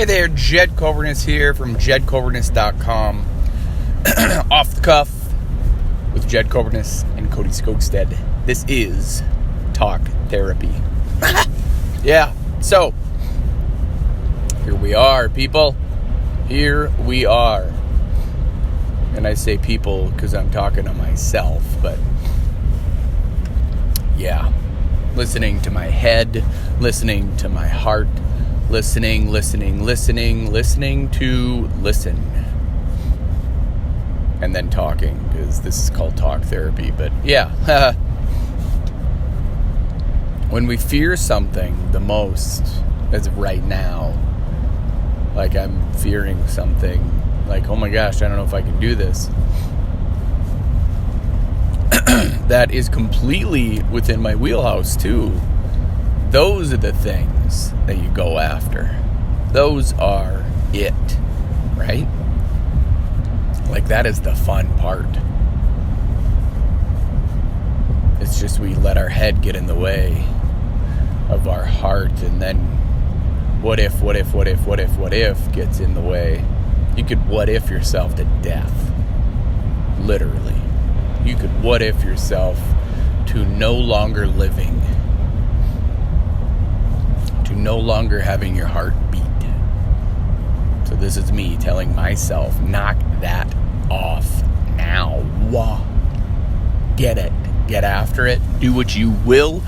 Hey there, Jed Coverness here from jedcoverness.com. Off the cuff with Jed Coverness and Cody Skogstead. This is Talk Therapy. Yeah, so here we are, people. Here we are. And I say people because I'm talking to myself, but yeah. Listening to my head, listening to my heart, listening to listen. And then talking, because this is called talk therapy. But yeah, when we fear something the most, as of right now, like I'm fearing something, like, oh my gosh, I don't know if I can do this. That is completely within my wheelhouse too. Those are the things that you go after. Those are it, right? Like, that is the fun part. It's just we let our head get in the way of our heart, and then what if gets in the way. You could what if yourself to death. Literally. You could what if yourself to no longer living. To no longer having your heart beat. So this is me telling myself, knock that off now. Get it. Get after it. Do what you will.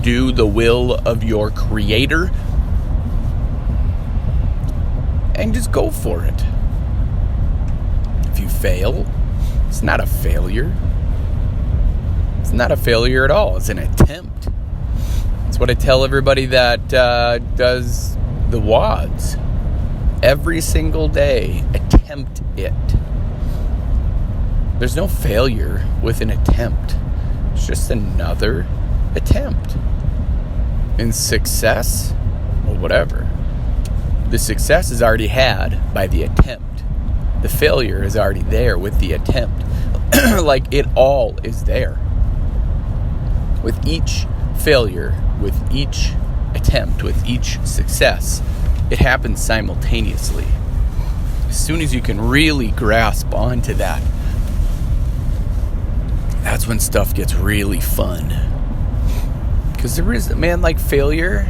Do the will of your creator. And just go for it. If you fail, it's not a failure. It's not a failure at all. It's an attempt. It's what I tell everybody that does the WODs. Every single day, attempt it. There's no failure with an attempt. It's just another attempt. And success, or whatever, the success is already had by the attempt. The failure is already there with the attempt. Like, it all is there. With each failure, with each attempt, with each success, it happens simultaneously. As soon as you can really grasp onto that, that's when stuff gets really fun. Because there is, man, like, failure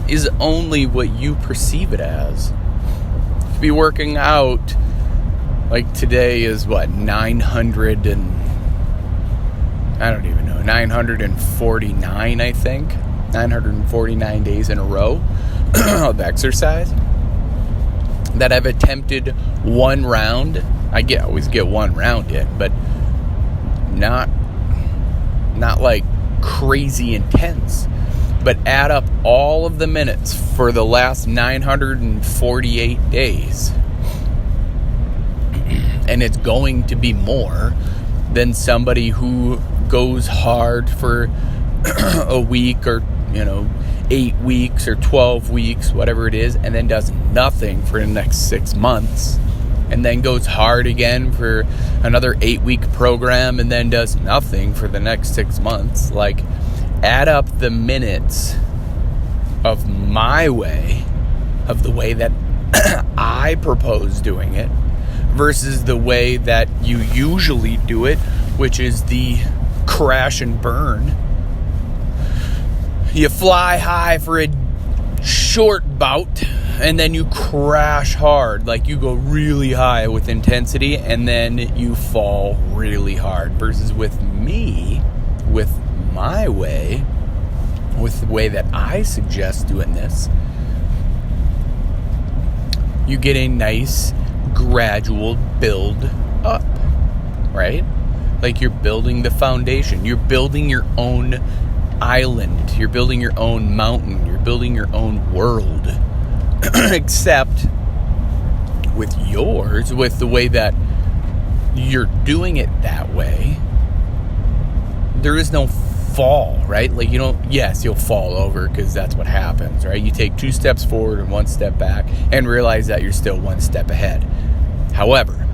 is only what you perceive it as. You could be working out, like today is what, 949, I think. 949 days in a row of exercise that I've attempted one round. I always get one round in, but not like crazy intense. But add up all of the minutes for the last 948 days. And it's going to be more than somebody who goes hard for a week or, 8 weeks or 12 weeks, whatever it is, and then does nothing for the next 6 months, and then goes hard again for another 8-week program, and then does nothing for the next 6 months. Like, add up the minutes of my way, of the way that I propose doing it, versus the way that you usually do it, which is the crash and burn. You fly high for a short bout, and then you crash hard. Like, you go really high with intensity, and then you fall really hard. Versus with me, with my way, with the way that I suggest doing this, you get a nice gradual build up, right? Like, you're building the foundation. You're building your own island. You're building your own mountain. You're building your own world. Except with yours, with the way that you're doing it that way, there is no fall, right? Like, yes, you'll fall over, because that's what happens, right? You take 2 steps forward and 1 step back and realize that you're still 1 step ahead. However,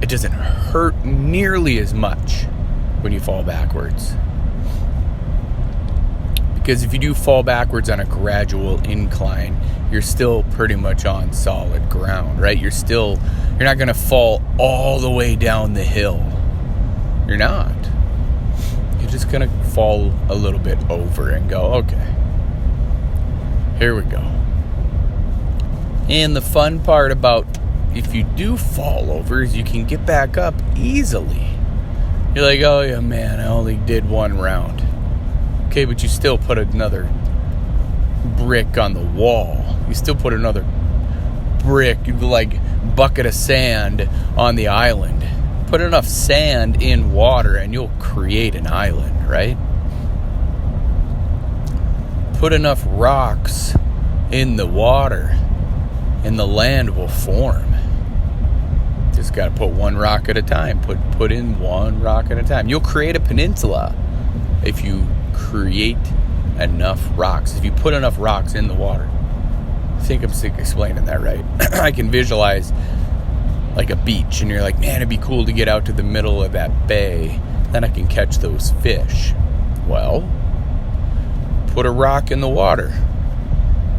it doesn't hurt nearly as much when you fall backwards, Because if you do fall backwards on a gradual incline, you're still pretty much on solid ground, right? You're not going to fall all the way down the hill. You're not. You're just going to fall a little bit over and go, okay, here we go. And the fun part about if you do fall over is you can get back up easily. You're like, oh yeah, man, I only did one round. Okay, but you still put another brick on the wall. You still put another brick, like bucket of sand on the island. Put enough sand in water and you'll create an island, right? Put enough rocks in the water and the land will form. Just got to put one rock at a time. Put in one rock at a time. You'll create a peninsula if you create enough rocks. If you put enough rocks in the water. I think I'm explaining that right. I can visualize like a beach and you're like, man, it'd be cool to get out to the middle of that bay. Then I can catch those fish. Well, put a rock in the water.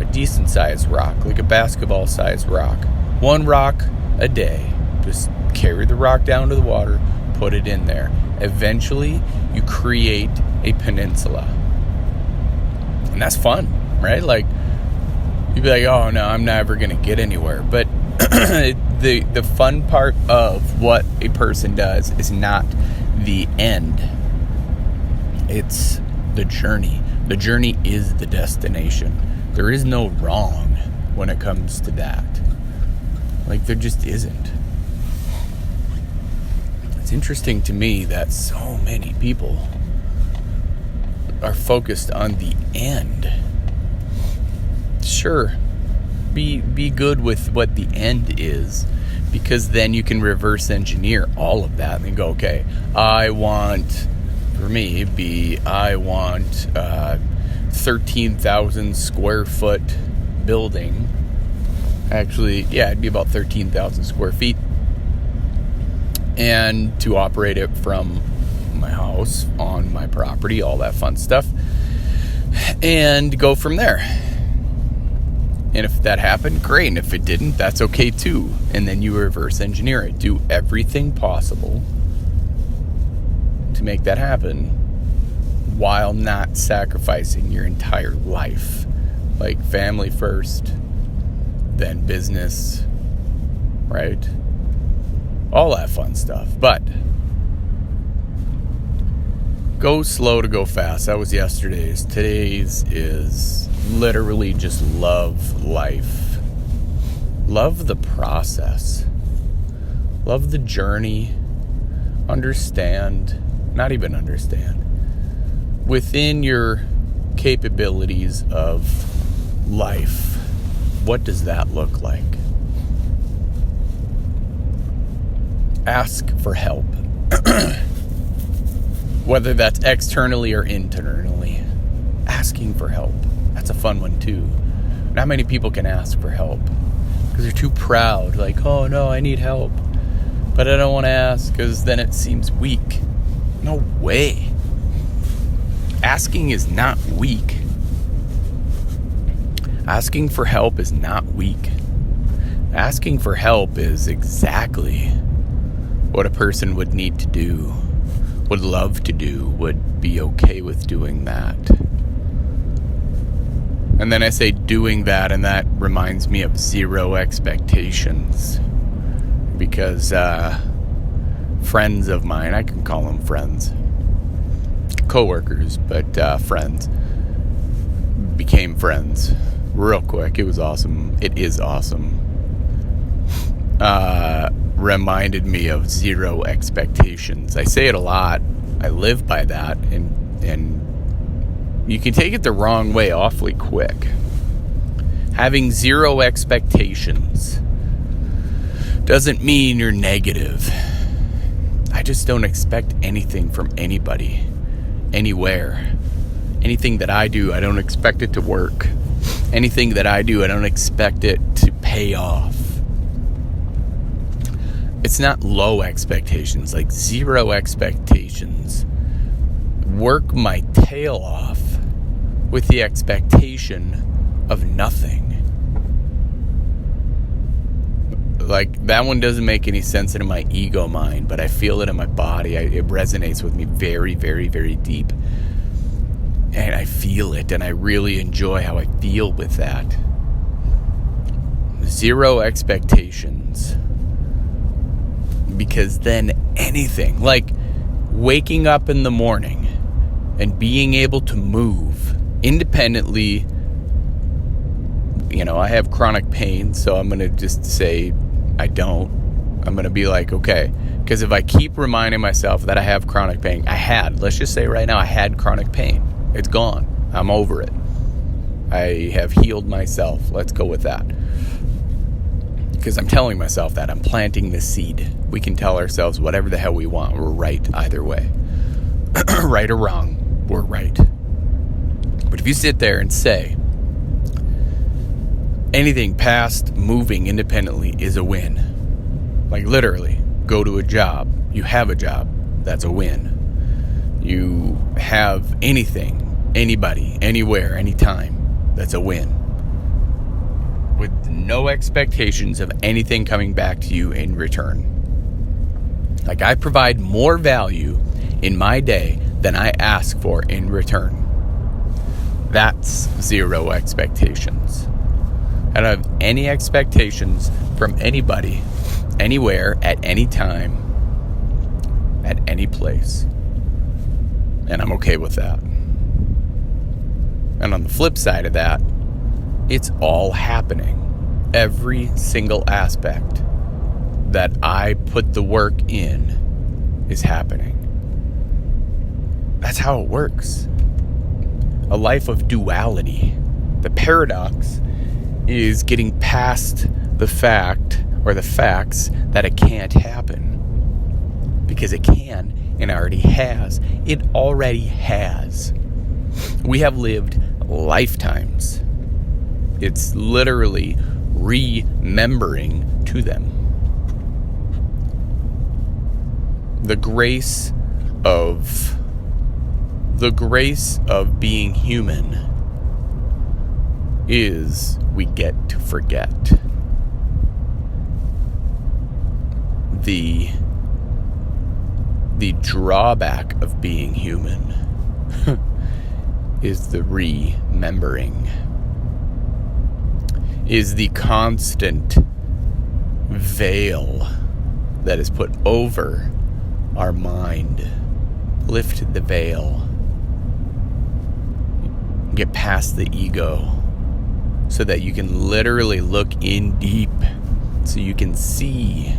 A decent sized rock, like a basketball sized rock. One rock a day. Just carry the rock down to the water, put it in there. Eventually, you create a peninsula. And that's fun, right? Like, you'd be like, oh no, I'm never going to get anywhere. But the fun part of what a person does is not the end. It's the journey. The journey is the destination. There is no wrong when it comes to that. Like, there just isn't. It's interesting to me that so many people are focused on the end. Sure, be good with what the end is, because then you can reverse engineer all of that and go, okay, I want 13,000 square foot building. Actually, yeah, it'd be about 13,000 square feet. And to operate it from my house, on my property, all that fun stuff. And go from there. And if that happened, great. And if it didn't, that's okay too. And then you reverse engineer it. Do everything possible to make that happen while not sacrificing your entire life. Like family first, then business, right? All that fun stuff. But go slow to go fast. That was yesterday's. Today's is literally just love life. Love the process. Love the journey. Not even understand. Within your capabilities of life, what does that look like? Ask for help. Whether that's externally or internally. Asking for help. That's a fun one too. Not many people can ask for help because they're too proud. Like, oh no, I need help. But I don't want to ask because then it seems weak. No way. Asking is not weak. Asking for help is not weak. Asking for help is exactly what a person would need to do, would love to do, would be okay with doing that. And then I say doing that, and that reminds me of zero expectations. Because friends of mine, I can call them friends, co-workers, but friends, became friends real quick. It was awesome. It is awesome. Reminded me of zero expectations. I say it a lot. I live by that, and you can take it the wrong way awfully quick. Having zero expectations doesn't mean you're negative. I just don't expect anything from anybody, anywhere. Anything that I do, I don't expect it to work. Anything that I do, I don't expect it to pay off. It's not low expectations, like zero expectations. Work my tail off with the expectation of nothing. Like, that one doesn't make any sense in my ego mind, but I feel it in my body. It resonates with me very, very, very deep. And I feel it, and I really enjoy how I feel with that. Zero expectations. Because then anything, like waking up in the morning and being able to move independently. I have chronic pain, so I'm going to just say I don't. I'm going to be like, okay. Because if I keep reminding myself that I have chronic pain, let's just say right now, I had chronic pain. It's gone. I'm over it. I have healed myself. Let's go with that. Because I'm telling myself that. I'm planting the seed. We can tell ourselves whatever the hell we want. We're right either way. Right or wrong, we're right. But if you sit there and say, anything past moving independently is a win. Like literally, go to a job. You have a job. That's a win. You have anything, anybody, anywhere, anytime. That's a win. With no expectations of anything coming back to you in return. Like, I provide more value in my day than I ask for in return. That's zero expectations. I don't have any expectations from anybody, anywhere, at any time, at any place. And I'm okay with that. And on the flip side of that, it's all happening. Every single aspect that I put the work in is happening. That's how it works. A life of duality. The paradox is getting past the fact or the facts that it can't happen. Because it can and already has. It already has. We have lived lifetimes. It's literally remembering to them. The grace of being human is we get to forget. The drawback of being human is the remembering. Is the constant veil that is put over our mind. Lift the veil. Get past the ego so that you can literally look in deep, so you can see,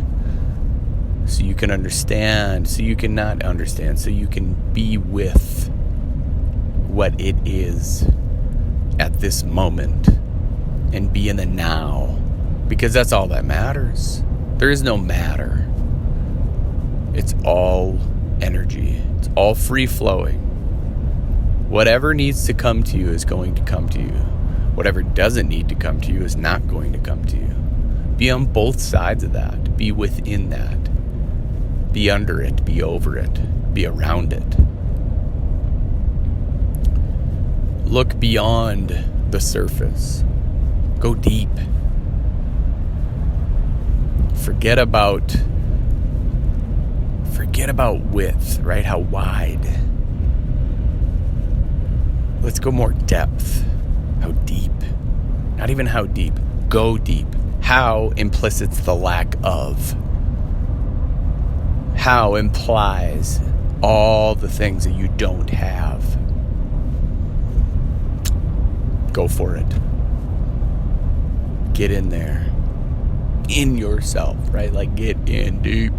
so you can understand, so you can not understand, so you can be with what it is at this moment and be in the now, because that's all that matters. There is no matter. It's all energy. It's all free flowing. Whatever needs to come to you is going to come to you. Whatever doesn't need to come to you is not going to come to you. Be on both sides of that. Be within that. Be under it. Be over it. Be around it. Look beyond the surface. Go deep. Forget about width, right? How wide. Let's go more depth. How deep? Not even how deep. Go deep. How implicit's the lack of. How implies all the things that you don't have. Go for it. Get in there. In yourself, right? Like, get in deep.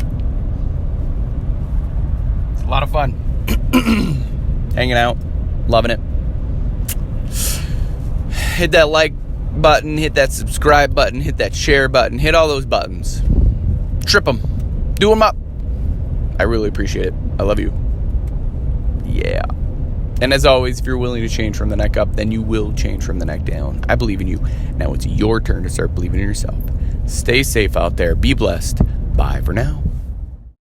It's a lot of fun. Hanging out. Loving it. Hit that like button. Hit that subscribe button. Hit that share button. Hit all those buttons. Trip them. Do them up. I really appreciate it. I love you. Yeah. And as always, if you're willing to change from the neck up, then you will change from the neck down. I believe in you. Now it's your turn to start believing in yourself. Stay safe out there. Be blessed. Bye for now.